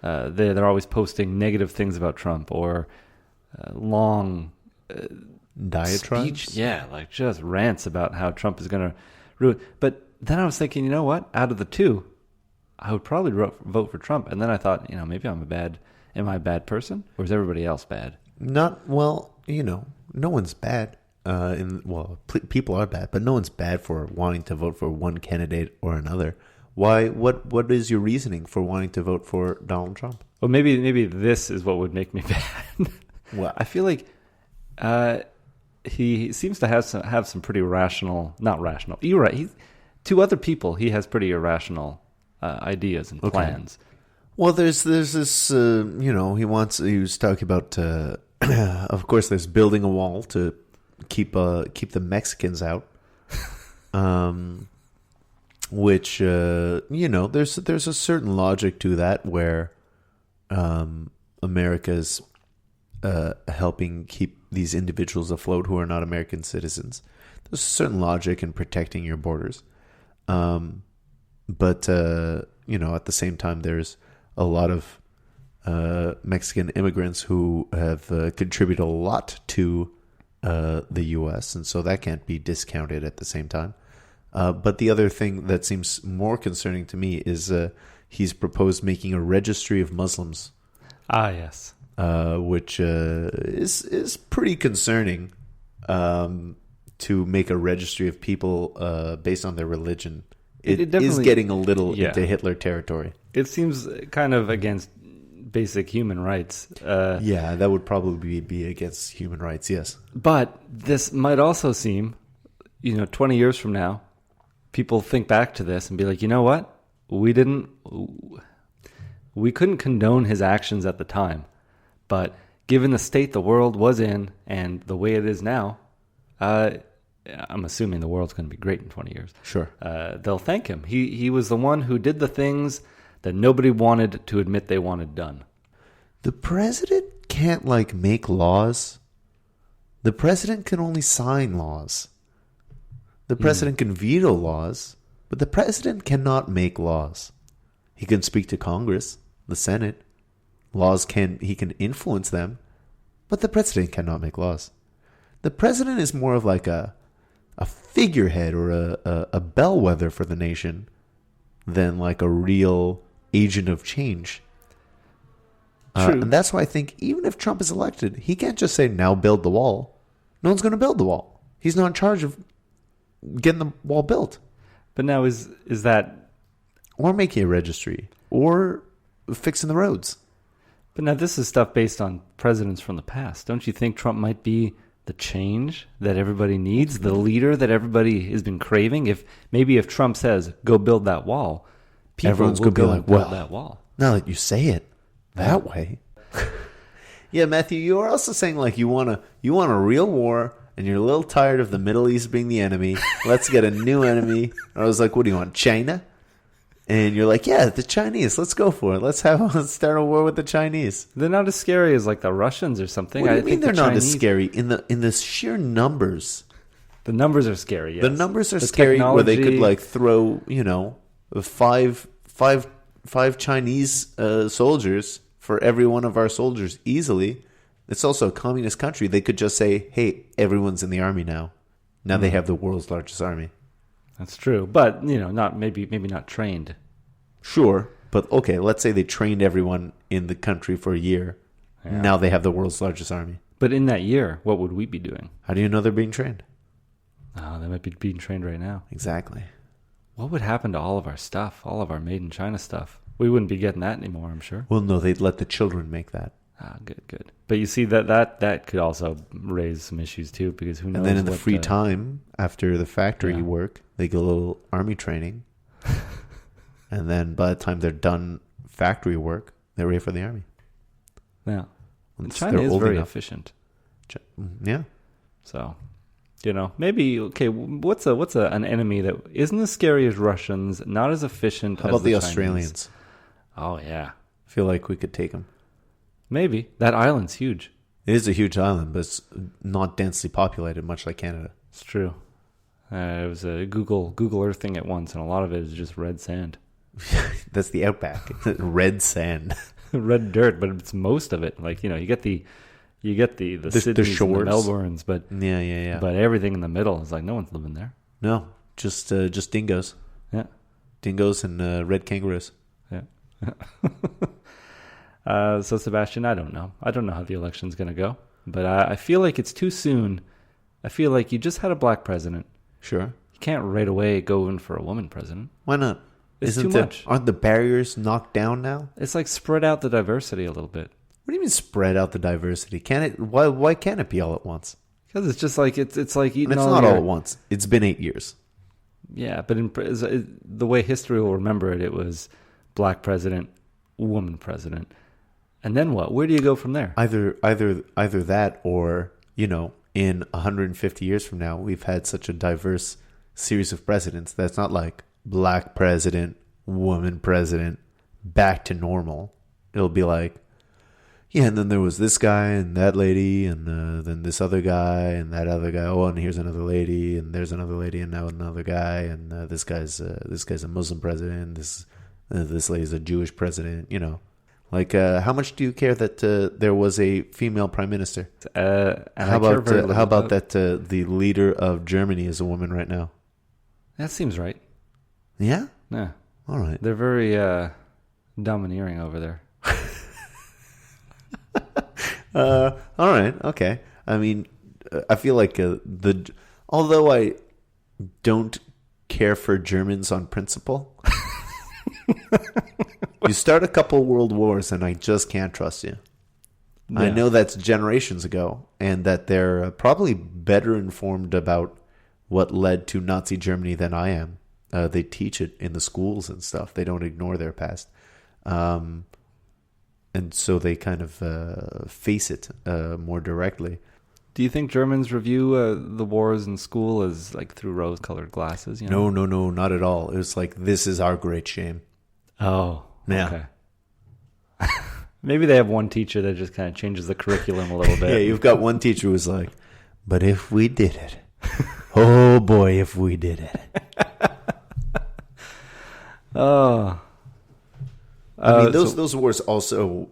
they're always posting negative things about Trump or long diatribes. Speech, yeah, like just rants about how Trump is going to ruin. But then I was thinking, you know what? Out of the two, I would probably vote for Trump. And then I thought, maybe am I a bad person, or is everybody else bad? No one's bad. People are bad, but no one's bad for wanting to vote for one candidate or another. Why? What is your reasoning for wanting to vote for Donald Trump? Well, maybe this is what would make me bad. What? I feel like he seems to have some pretty irrational, not rational. You're right. To other people, he has pretty irrational ideas and plans. Well, there's this. He was talking about. Of course, there's building a wall to keep the Mexicans out. Which there's a certain logic to that where America's helping keep these individuals afloat who are not American citizens. There's a certain logic in protecting your borders, but at the same time, there's a lot of Mexican immigrants who have contributed a lot to the U.S., and so that can't be discounted at the same time. But the other thing that seems more concerning to me is he's proposed making a registry of Muslims. Ah, yes. Which is pretty concerning to make a registry of people based on their religion. It is getting a little into Hitler territory. It seems kind of against basic human rights. That would probably be against human rights, yes. But this might also seem, 20 years from now, people think back to this and be like, you know what? We couldn't condone his actions at the time. But given the state the world was in and the way it is now, I'm assuming the world's going to be great in 20 years. Sure. They'll thank him. He was the one who did the things that nobody wanted to admit they wanted done. The president can't, make laws. The president can only sign laws. The president can veto laws, but the president cannot make laws. He can speak to Congress, the Senate. He can influence them, but the president cannot make laws. The president is more of like a figurehead or a bellwether for the nation than like a real agent of change. True. And that's why I think even if Trump is elected, he can't just say, now build the wall. No one's going to build the wall. He's not in charge of getting the wall built. But now is that... Or making a registry. Or fixing the roads. But now this is stuff based on presidents from the past. Don't you think Trump might be the change that everybody needs? The leader that everybody has been craving? If Trump says, go build that wall, everyone's going to be like, build that wall. Now that you say it that way. Yeah, Matthew, you were also saying you want a real war and you're a little tired of the Middle East being the enemy. Let's get a new enemy. I was like, what do you want, China? And you're like, yeah, the Chinese. Let's go for it. Let's start a war with the Chinese. They're not as scary as the Russians or something. What do you mean they're not as scary? In the sheer numbers. The numbers are scary, yes. The numbers are scary where they could throw, five Chinese soldiers for every one of our soldiers easily. It's also a communist country. They could just say, hey, everyone's in the army now. Now they have the world's largest army. That's true. But, maybe not trained. Sure. But, okay, let's say they trained everyone in the country for a year. Yeah. Now they have the world's largest army. But in that year, what would we be doing? How do you know they're being trained? Oh, they might be being trained right now. Exactly. What would happen to all of our stuff, all of our made in China stuff? We wouldn't be getting that anymore, I'm sure. Well, no, they'd let the children make that. Ah, good. But you see, that could also raise some issues, too, because who knows. And then in the free time, after the factory work, they get a little army training. And then by the time they're done factory work, they're ready for the army. Yeah. China is very efficient. Yeah. So, maybe, okay, what's an enemy that isn't as scary as Russians, not as efficient as the Chinese? How about the Australians? Oh, yeah. I feel like we could take them. Maybe. That island's huge. It is a huge island, but it's not densely populated, much like Canada. It's true. It was a Google Earth thing at once, and a lot of it is just red sand. That's the outback. Red sand. red dirt, but it's most of it. Like, you get the Sydneys and the Melbournes, but yeah. But everything in the middle is like no one's living there. No, just dingoes. Yeah, dingoes and red kangaroos. Yeah. So Sebastien, I don't know. I don't know how the election's going to go, but I feel like it's too soon. I feel like you just had a black president. Sure. You can't right away go in for a woman president. Why not? It's too much. Aren't the barriers knocked down now? It's like spread out the diversity a little bit. What do you mean spread out the diversity? Can it? Why can't it be all at once? Because it's just like it's like eating. And it's not all at once. It's been 8 years. Yeah, but the way history will remember it, it was black president, woman president, and then what? Where do you go from there? Either that, or in 150 years from now, we've had such a diverse series of presidents that's not like black president, woman president, back to normal. It'll be like, yeah, and then there was this guy and that lady, and then this other guy and that other guy. Oh, and here's another lady, and there's another lady, and now another guy, and this guy's a Muslim president. This lady's a Jewish president. Like, how much do you care that there was a female prime minister? How about that the leader of Germany is a woman right now? That seems right. Yeah? Yeah. All right. They're very domineering over there. All right. Okay. I mean, I feel like although I don't care for Germans on principle, you start a couple world wars and I just can't trust you. Yeah. I know that's generations ago and that they're probably better informed about what led to Nazi Germany than I am. They teach it in the schools and stuff. They don't ignore their past. And so they kind of face it more directly. Do you think Germans review the wars in school as like through rose-colored glasses? No, not at all. It was like, this is our great shame. Oh, yeah. Okay. Maybe they have one teacher that just kind of changes the curriculum a little bit. Yeah, you've got one teacher who's like, but if we did it, oh boy, if we did it. Oh. I mean, those wars also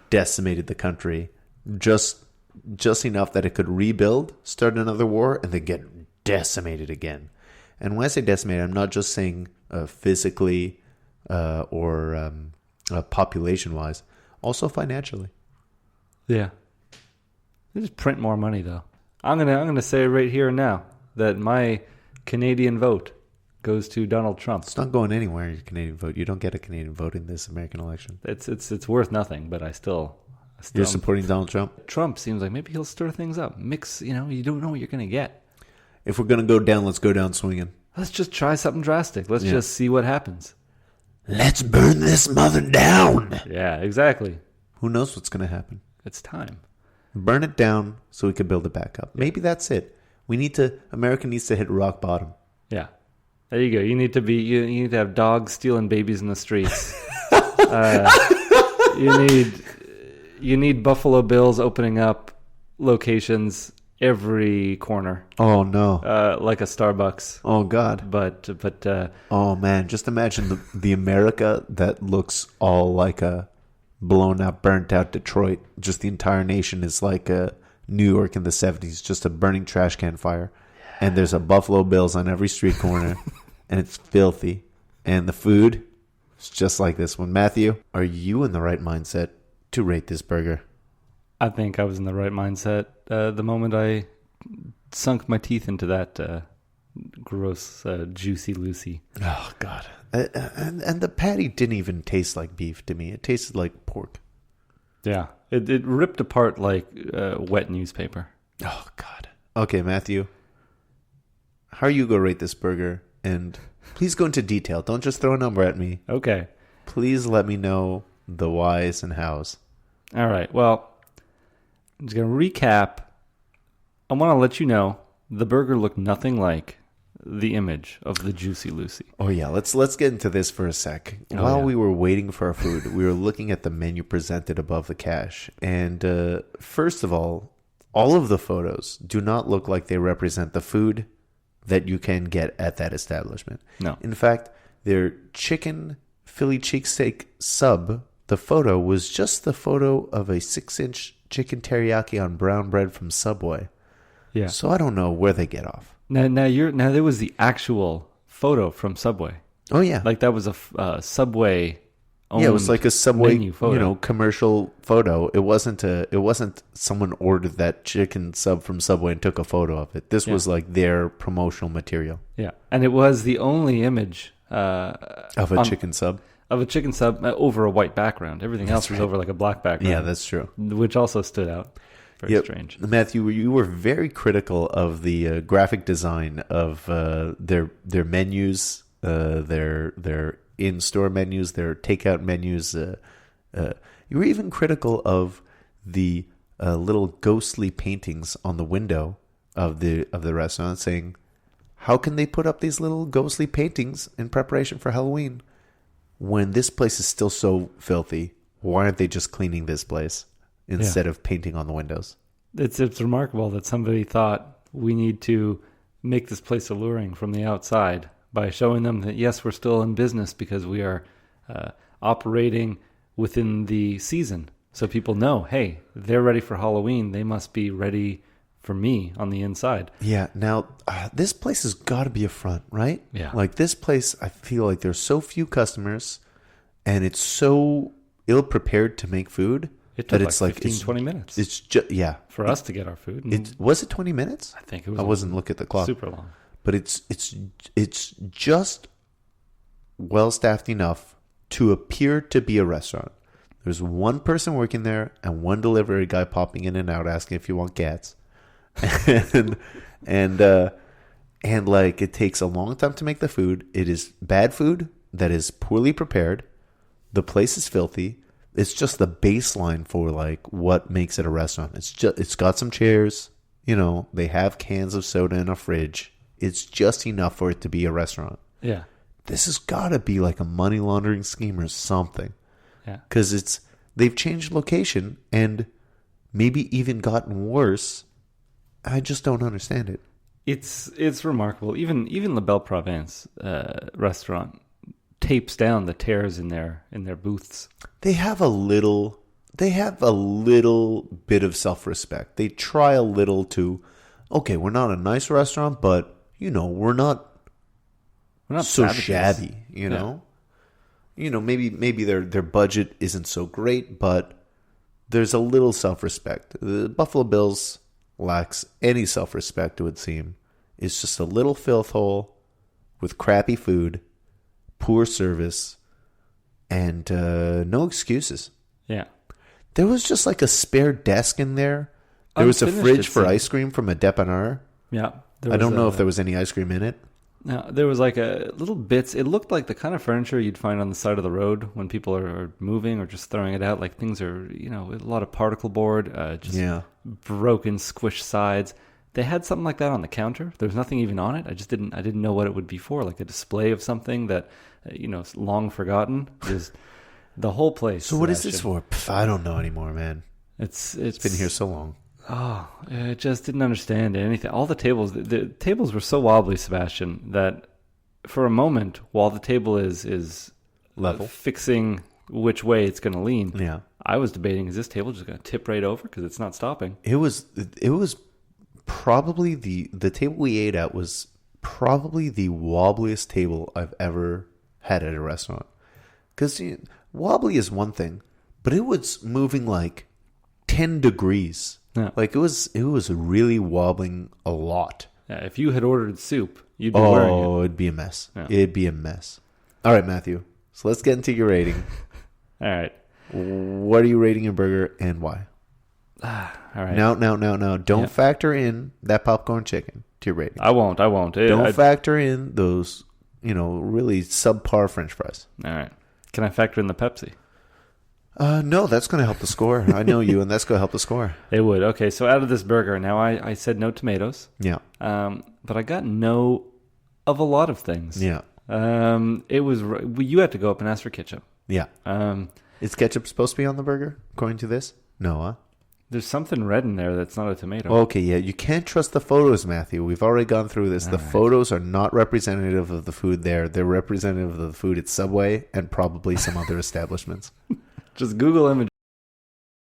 decimated the country just enough that it could rebuild, start another war, and then get decimated again. And when I say decimated, I'm not just saying physically or population-wise, also financially. Yeah. They just print more money, though. I'm gonna say right here and now that my Canadian vote goes to Donald Trump. It's not going anywhere, your Canadian vote. You don't get a Canadian vote in this American election. It's worth nothing, but I still You're supporting Donald Trump? Trump seems like maybe he'll stir things up. Mix, you don't know what you're going to get. If we're going to go down, let's go down swinging. Let's just try something drastic. Let's just see what happens. Let's burn this mother down. Yeah, exactly. Who knows what's going to happen? It's time. Burn it down so we can build it back up. Maybe that's it. America needs to hit rock bottom. Yeah. There you go. You need to have dogs stealing babies in the streets. You need Buffalo Bills opening up locations every corner. Oh no. Like a Starbucks. Oh God. But oh man, just imagine the America that looks all like a blown out, burnt out Detroit. Just the entire nation is like New York in the 70s, just a burning trash can fire. And there's a Buffalo Bills on every street corner, and it's filthy. And the food is just like this one. Matthew, are you in the right mindset to rate this burger? I think I was in the right mindset the moment I sunk my teeth into that gross, juicy Lucy. Oh, God. And the patty didn't even taste like beef to me. It tasted like pork. Yeah. It ripped apart like wet newspaper. Oh, God. Okay, Matthew. How are you going to rate this burger? And please go into detail. Don't just throw a number at me. Okay. Please let me know the whys and hows. All right. Well, I'm just going to recap. I want to let you know the burger looked nothing like the image of the Juicy Lucy. Oh, yeah. Let's get into this for a sec. While we were waiting for our food, we were looking at the menu presented above the cash. And first of all of the photos do not look like they represent the food that you can get at that establishment. No. In fact, their chicken Philly cheesesteak sub the photo was just the photo of a 6-inch chicken teriyaki on brown bread from Subway. Yeah. So I don't know where they get off. Now there was the actual photo from Subway. Oh yeah, Like that was a Subway. yeah, it was like a Subway, menu photo. commercial photo. It wasn't someone ordered that chicken sub from Subway and took a photo of it. This was like their promotional material. Yeah, and it was the only image Of a chicken sub. of a chicken sub over a white background. Everything else was over like a black background. Yeah, that's true. Which also stood out. Very strange. Matthew, you were very critical of the graphic design of their menus, their in-store menus, their takeout menus. You were even critical of the little ghostly paintings on the window of the restaurant, saying, "How can they put up these little ghostly paintings in preparation for Halloween when this place is still so filthy? Why aren't they just cleaning this place instead of painting on the windows?" It's remarkable that somebody thought we need to make this place alluring from the outside by showing them that, yes, we're still in business because we are operating within the season. So people know, hey, they're ready for Halloween. They must be ready for me on the inside. Yeah. Now, this place has got to be a front, right? Yeah. Like this place, I feel like there's so few customers and it's so ill-prepared to make food. It took that like it's like 15, 20 minutes It's just, yeah. for us to get our food. And Was it 20 minutes? I think it was. I wasn't looking at the clock. Super long. But it's just well staffed enough to appear to be a restaurant. There's one person working there and one delivery guy popping in and out asking if you want cats. and like it takes a long time to make the food. It is bad food that is poorly prepared. The place is filthy. It's just the baseline for like what makes it a restaurant. It's got some chairs, they have cans of soda in a fridge. It's just enough for it to be a restaurant. Yeah. This has got to be like a money laundering scheme or something. Yeah. Because they've changed location and maybe even gotten worse. I just don't understand it. It's remarkable. Even La Belle Province restaurant tapes down the tears in their booths. They have a little bit of self-respect. They try a little to, okay, we're not a nice restaurant, but we're not so savages. shabby, maybe their budget isn't so great, but there's a little self-respect. The Buffalo Bills lacks any self-respect, it would seem. It's just a little filth hole with crappy food, poor service, and no excuses. Yeah. There was just like a spare desk in there. There was a fridge for ice cream from a dépanneur. Yeah. I don't know if there was any ice cream in it. No, there was like a little bits. It looked like the kind of furniture you'd find on the side of the road when people are moving or just throwing it out. Like things are, a lot of particle board, broken, squished sides. They had something like that on the counter. There was nothing even on it. I didn't know what it would be for. Like a display of something that, long forgotten. Just the whole place. So what is this for? I don't know anymore, man. It's been here so long. Oh, I just didn't understand anything. All the tables were so wobbly, Sebastian, that for a moment, while the table is level, fixing which way it's going to lean, yeah, I was debating, is this table just going to tip right over because it's not stopping? It was probably the table we ate at was probably the wobbliest table I've ever had at a restaurant. Because wobbly is one thing, but it was moving like 10 degrees. Yeah. Like it was really wobbling a lot. Yeah, if you had ordered soup, you'd be wearing it. Oh, it'd be a mess. Yeah. It'd be a mess. All right, Matthew. So let's get into your rating. All right. What are you rating your burger and why? All right. No. Don't factor in that popcorn chicken to your rating. I won't. Don't factor in those, really subpar French fries. All right. Can I factor in the Pepsi? No, that's going to help the score. I know you, and that's going to help the score. It would. Okay, so out of this burger, now I said no tomatoes. Yeah. But I got no of a lot of things. Yeah. It was you had to go up and ask for ketchup. Yeah. Is ketchup supposed to be on the burger, according to this? No, huh? There's something red in there that's not a tomato. Okay, yeah. You can't trust the photos, Matthew. We've already gone through this. The photos are not representative of the food there. They're representative of the food at Subway and probably some other establishments. Just Google image